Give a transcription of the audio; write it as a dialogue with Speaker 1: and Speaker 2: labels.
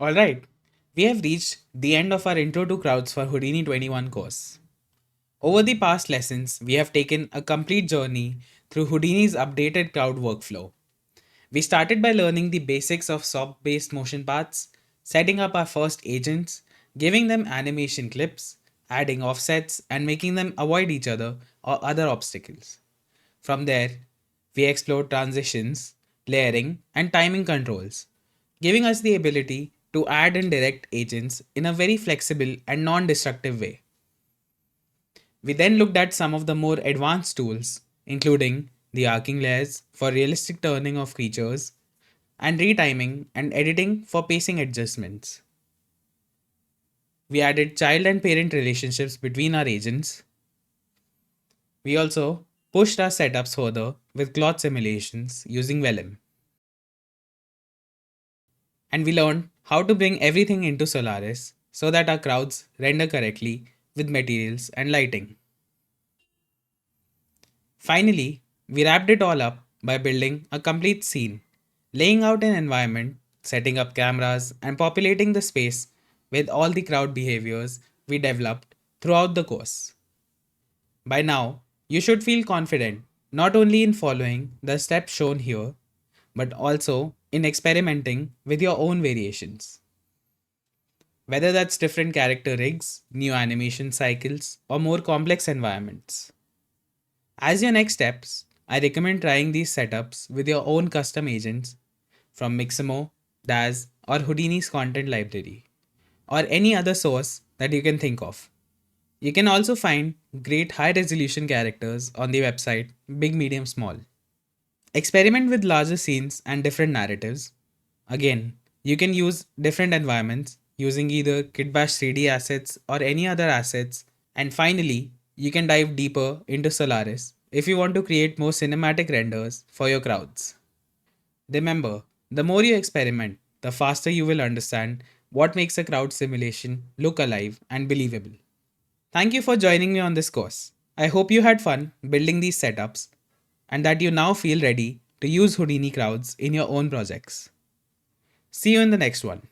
Speaker 1: Alright, we have reached the end of our Intro to Crowds for Houdini 21 course. Over the past lessons, we have taken a complete journey through Houdini's updated crowd workflow. We started by learning the basics of SOP based motion paths, setting up our first agents, giving them animation clips, adding offsets, and making them avoid each other or other obstacles. From there, we explored transitions, layering, and timing controls, giving us the ability to add and direct agents in a very flexible and non destructive way. We then looked at some of the more advanced tools, including the arcing layers for realistic turning of creatures, and retiming and editing for pacing adjustments. We added child and parent relationships between our agents. We also pushed our setups further with cloth simulations using Vellum. And we learned how to bring everything into Solaris so that our crowds render correctly with materials and lighting. Finally, we wrapped it all up by building a complete scene, laying out an environment, setting up cameras, and populating the space with all the crowd behaviors we developed throughout the course. By now, you should feel confident not only in following the steps shown here, but also in experimenting with your own variations. Whether that's different character rigs, new animation cycles, or more complex environments. As your next steps, I recommend trying these setups with your own custom agents from Mixamo, Daz, or Houdini's content library, or any other source that you can think of. You can also find great high resolution characters on the website Big Medium Small. Experiment with larger scenes and different narratives. Again, you can use different environments using either Kitbash 3D assets or any other assets. And finally, you can dive deeper into Solaris if you want to create more cinematic renders for your crowds. Remember, the more you experiment, the faster you will understand what makes a crowd simulation look alive and believable. Thank you for joining me on this course. I hope you had fun building these setups and that you now feel ready to use Houdini crowds in your own projects. See you in the next one.